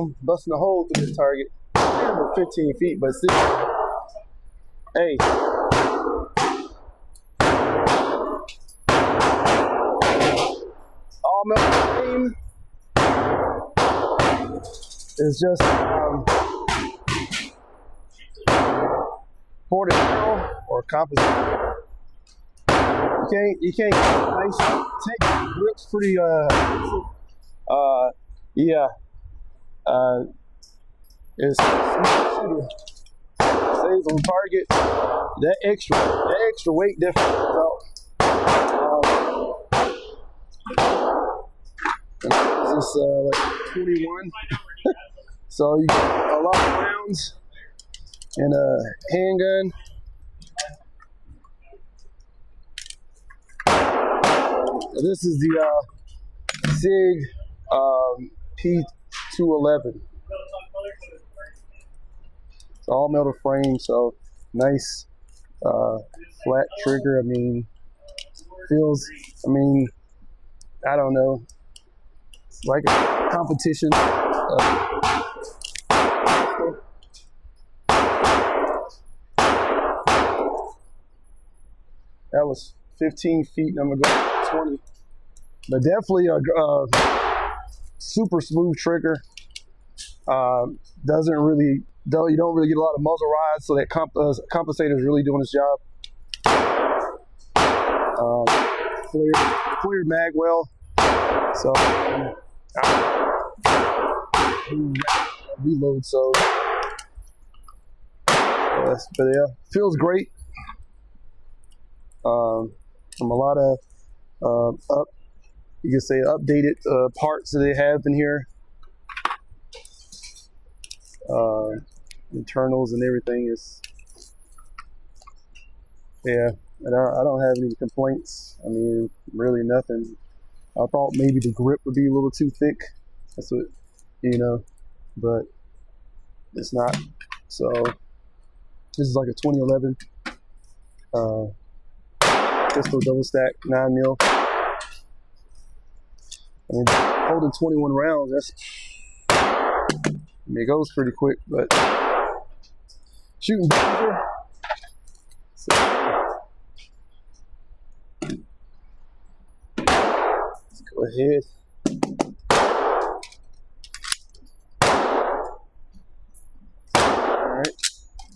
problem busting a hole through this target. Over 15 feet, but still, hey. All metal frame is just boarded metal or composite. You can't nice take grips pretty yeah. It's stays on target. That extra weight difference felt. This is like 21. So you get a lot of rounds and a handgun. This is the Sig P211. It's all metal frame, so nice flat trigger. I mean, feels, I don't know. It's like a competition. That was 15 feet, and I'm gonna go 20. But definitely a super smooth trigger. Doesn't really, though you don't really get a lot of muzzle rise, so that compensator is really doing its job. Cleared mag well, so reload. So, yes, but yeah, feels great. From a lot of you can say updated parts that they have in here, internals and everything is, yeah. And I don't have any complaints. I mean, really nothing. I thought maybe the grip would be a little too thick. That's what, but it's not. So this is like a 2011 pistol double stack 9mm. I mean, holding 21 rounds, it goes pretty quick, but shooting danger. So, let's go ahead. All right,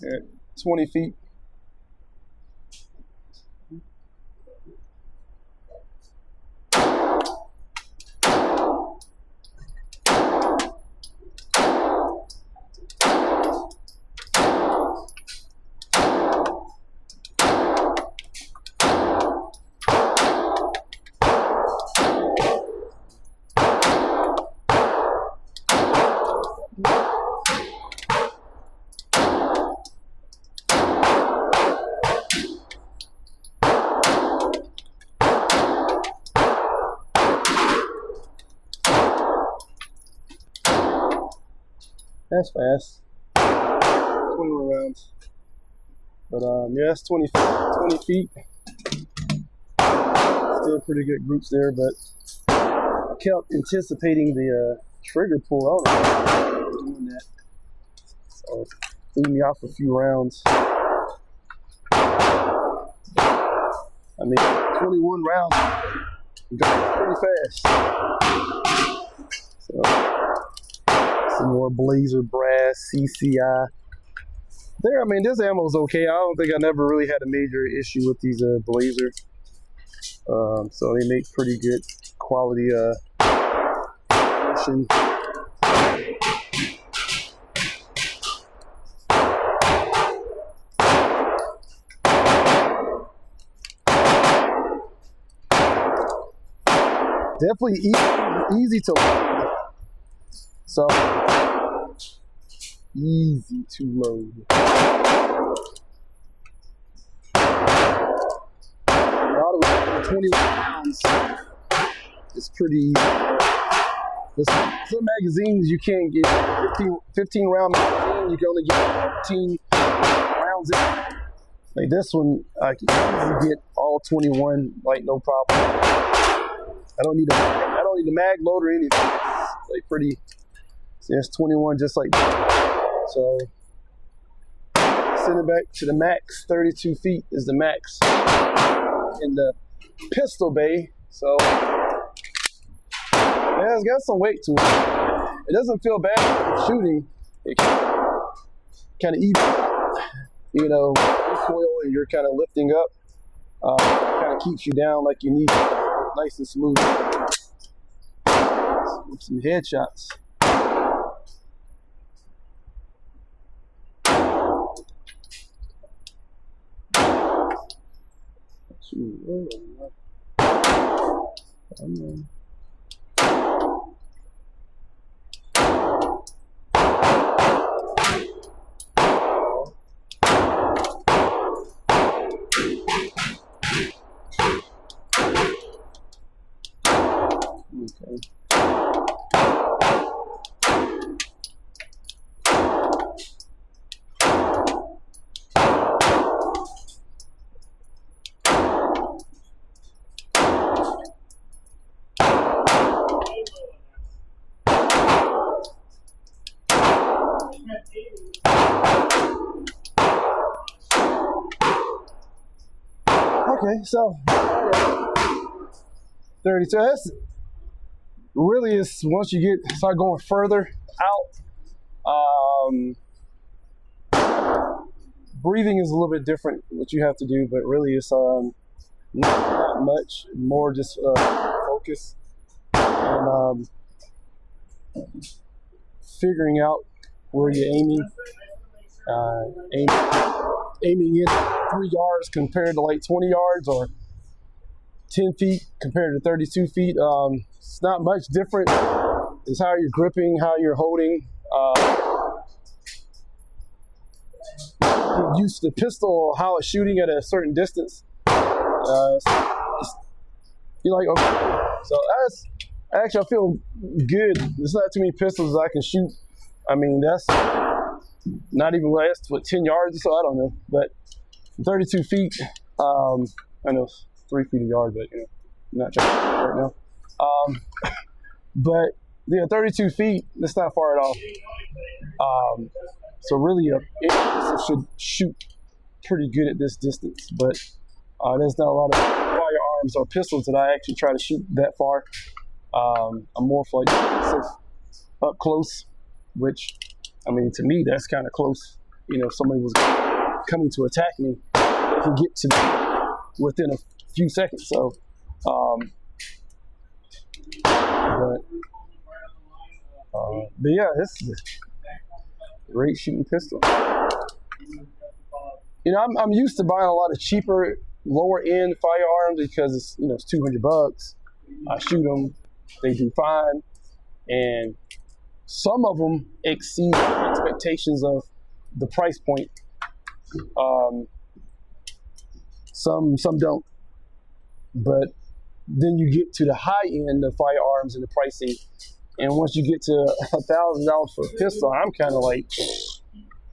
at 20 feet. That's fast. 21 rounds. But yeah, that's 20 feet. Still pretty good groups there, but I kept anticipating the trigger pull. I don't know why I was doing that. So it threw me off a few rounds. I mean, 21 rounds, got pretty fast. So, some more Blazer brass, CCI. There, I mean, this ammo is okay. I don't think I never really had a major issue with these Blazer. So they make pretty good quality ammunition. Definitely easy to load. So, easy to load. All the way to 21 pounds. It's pretty easy. Some magazines you can't get 15 round magazine, you can only get 15 rounds in. Like this one, I can easily get all 21, like no problem. I don't need a mag load or anything. It's like pretty See, that's 21 just like that. So send it back to the max. 32 feet is the max in the pistol bay. So yeah, it's got some weight to it. It doesn't feel bad shooting. It kind of even, you know, recoil and you're kind of lifting up. Kind of keeps you down like you need, nice and smooth. Some headshots. Okay. Okay, so 32. That's really is once you start going further out. Breathing is a little bit different what you have to do, but really it's not much, more just focus and figuring out where you're aiming. Aiming in 3 yards compared to like 20 yards or 10 feet compared to 32 feet. It's not much different. It's how you're gripping, how you're holding. Get used to the pistol, how it's shooting at a certain distance. You're like, okay. So actually I feel good. There's not too many pistols I can shoot. I mean, that's not even last, 10 yards or so, I don't know. But 32 feet, I know 3 feet a yard, but you know, I'm not trying to right now. But yeah, 32 feet, that's not far at all. So really, it should shoot pretty good at this distance, but there's not a lot of firearms or pistols that I actually try to shoot that far. I'm more for like up close, which, I mean, to me, that's kind of close. You know, if somebody was coming to attack me, they can get to me within a few seconds. So, but yeah, this is a great shooting pistol. You know, I'm used to buying a lot of cheaper, lower end firearms because it's, you know, it's $200. I shoot them, they do fine, and some of them exceed expectations of the price point. Some don't. But then you get to the high end of firearms and the pricing, and once you get to $1,000 for a pistol, I'm kind of like,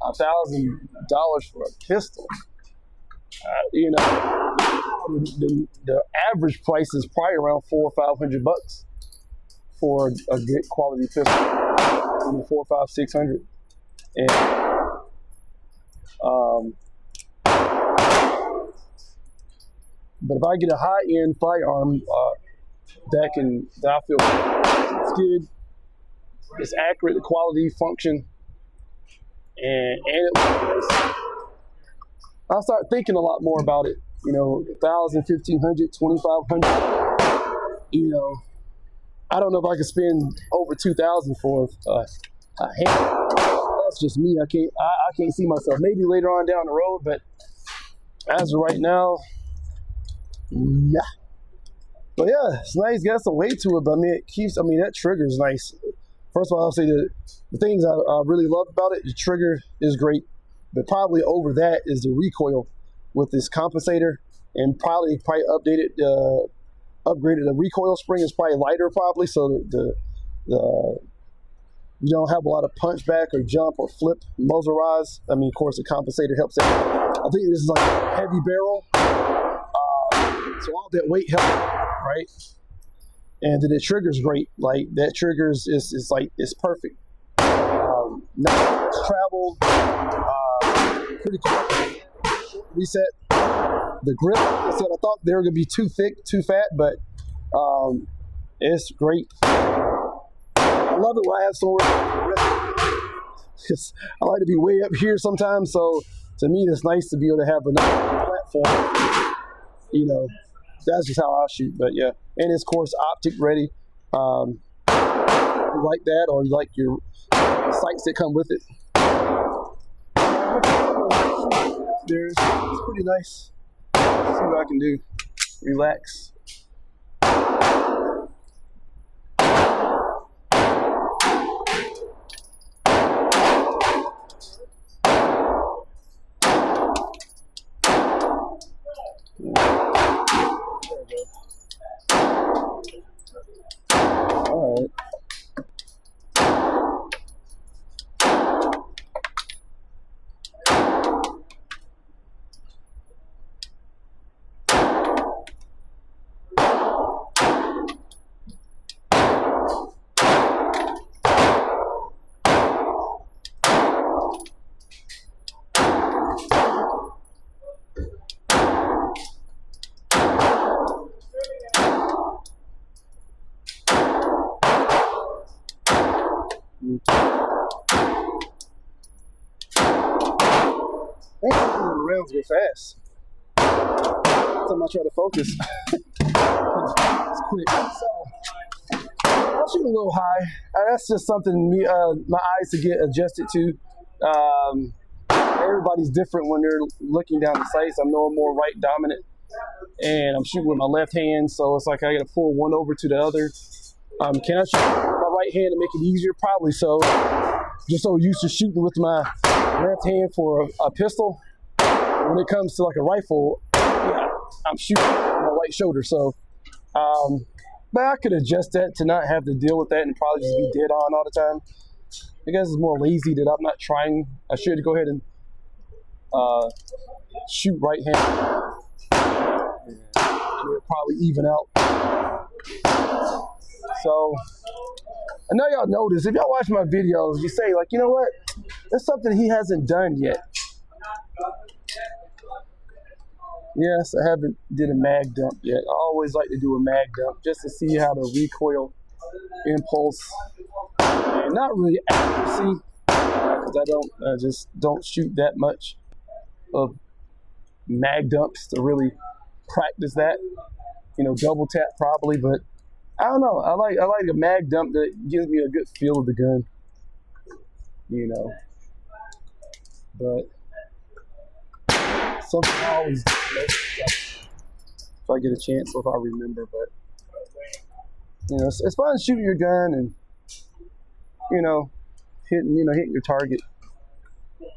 $1,000 for a pistol. You know, the average price is probably around $400 or $500 for a good quality pistol. 400, 500, 600, and but if I get a high-end firearm that I feel it's good, it's accurate, the quality, function, and it works, I'll start thinking a lot more about it. You know, 1,000, 1,500, 2,500. You know, I don't know if I could spend over 2,000 for a hand. That's just me. I can't see myself. Maybe later on down the road, but as of right now, yeah. But yeah, it's nice. Got some weight to it, but I mean, that trigger is nice. First of all, I'll say the things I really love about it, the trigger is great, but probably over that is the recoil with this compensator, and probably upgraded the recoil spring is probably lighter probably, so the you don't have a lot of punch back or jump or flip muzzle rise. I mean, of course, the compensator helps it. I think this is like a heavy barrel, so all that weight helps, right? And then the trigger's great. Like that trigger is like, it's perfect. not much travel, pretty quick reset. The grip, like I said, I thought they were going to be too thick, too fat, but it's great. I love it when I have somewhere. I like to be way up here sometimes, so to me it's nice to be able to have another platform. You know, that's just how I shoot. But yeah, and it's of course optic ready. You like that, or you like your sights that come with it. It's pretty nice. Let's see what I can do. Relax. All right. The rounds go fast. Every time I try to focus, it's quick. So I'm shooting a little high. That's just something my eyes to get adjusted to. Everybody's different when they're looking down the sights. I'm no more right dominant, and I'm shooting with my left hand, so it's like I got to pull one over to the other. Can I shoot with my right hand to make it easier? Probably so. Just so used to shooting with my left hand for a pistol. When it comes to like a rifle, yeah, I'm shooting with my right shoulder. So, but I could adjust that to not have to deal with that and probably just be dead on all the time. I guess it's more lazy that I'm not trying. I should go ahead and shoot right hand. It'll probably even out. So I know y'all notice, if y'all watch my videos, you say like, you know what, there's something he hasn't done yet. Yes, I haven't did a mag dump yet. I always like to do a mag dump just to see how the recoil impulse, and not really accuracy, because I just don't shoot that much of mag dumps to really practice that. You know, double tap probably, but I don't know. I like a mag dump that gives me a good feel of the gun. You know, but something I always do, if I get a chance or if I remember. But you know, it's fun shooting your gun and hitting your target.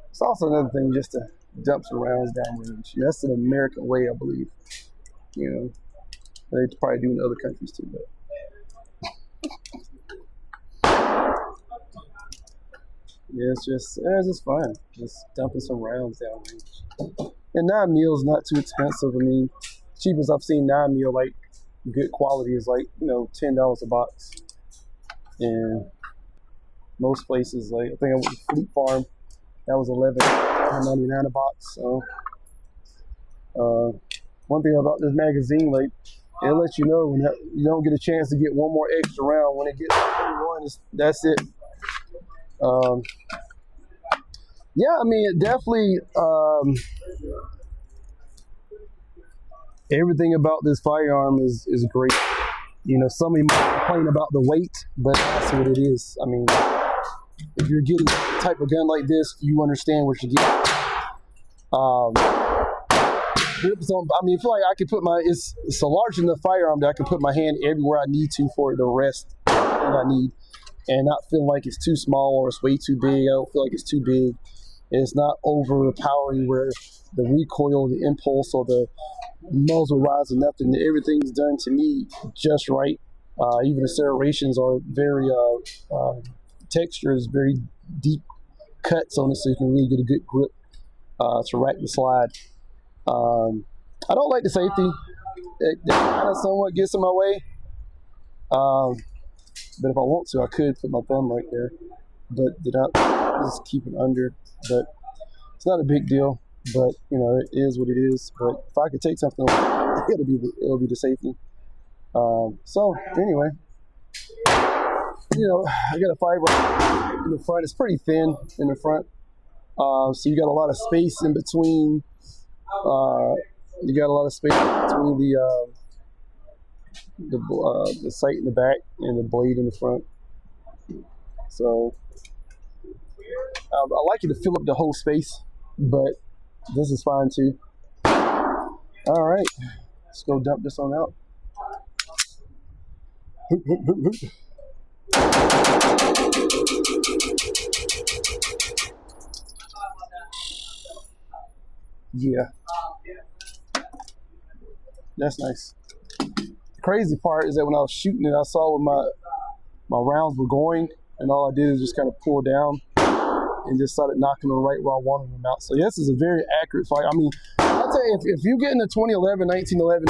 It's also another thing just to dump some rounds downrange. That's an American way, I believe. You know, they probably do in other countries too, but. Yeah, it's just fun. Just dumping some rounds downrange. And 9mm is not too expensive. I mean, cheapest I've seen 9mm like good quality is like $10 a box. And most places, like I think I went to Fleet Farm, that was $11.99 a box. So one thing about this magazine, like it lets you know when you don't get a chance to get one more extra round. When it gets to 21, that's it. Yeah, I mean, it definitely, everything about this firearm is great. You know, somebody might complain about the weight, but that's what it is. I mean, if you're getting a type of gun like this, you understand what you're getting. I mean, I feel like I could put it's a large enough firearm that I can put my hand everywhere I need to for it to rest what I need, and not feel like it's too small or it's way too big. I don't feel like it's too big. It's not overpowering where the recoil, the impulse, or the muzzle rise or nothing. Everything's done to me just right. Even the serrations are very, texture is very deep cuts on it, so you can really get a good grip to rack the slide. I don't like the safety. It kind of somewhat gets in my way. But if I want to, I could put my thumb right there. but did not just keep it under. But it's not a big deal. But you know, it is what it is. But if I could take something, it'll be the safety. So anyway, you know, I got a fiber in the front. It's pretty thin in the front, so you got a lot of space in between. You got a lot of space between the sight in the back and the blade in the front. So I like it to fill up the whole space, but this is fine too. All right, let's go dump this on out. Yeah, that's nice. The crazy part is that when I was shooting it, I saw where my rounds were going, and all I did is just kind of pull down and just started knocking them right where I wanted them out. So yeah, this is a very accurate fight. I mean, I'll tell you, if you get in the 2011, 1911,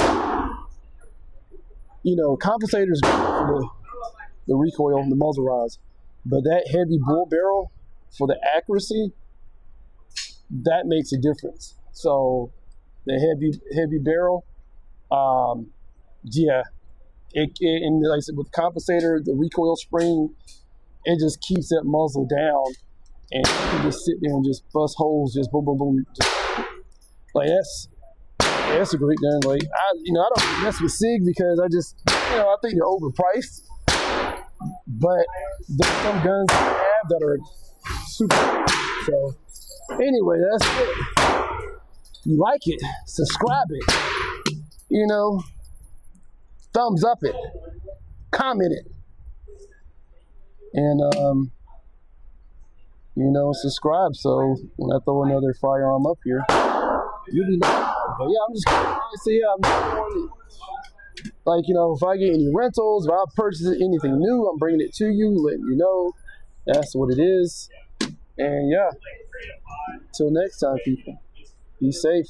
you know, compensators for the recoil, the muzzle rise, but that heavy bull barrel for the accuracy, that makes a difference. So the heavy barrel, yeah, and like I said, with the compensator, the recoil spring, it just keeps that muzzle down, and you can just sit there and just bust holes, just boom, boom, boom. Like that's a great gun. Like I don't mess with SIG because I think they're overpriced. But there's some guns I have that are super. So anyway, that's it. If you like it, subscribe it. You know, thumbs up it, comment it, and you know, subscribe. So when I throw another firearm up here, you'll be. But yeah, I'm just honestly, yeah, I'm like, you know, if I get any rentals, if I purchase anything new, I'm bringing it to you, letting you know. That's what it is. And yeah, till next time, people, be safe.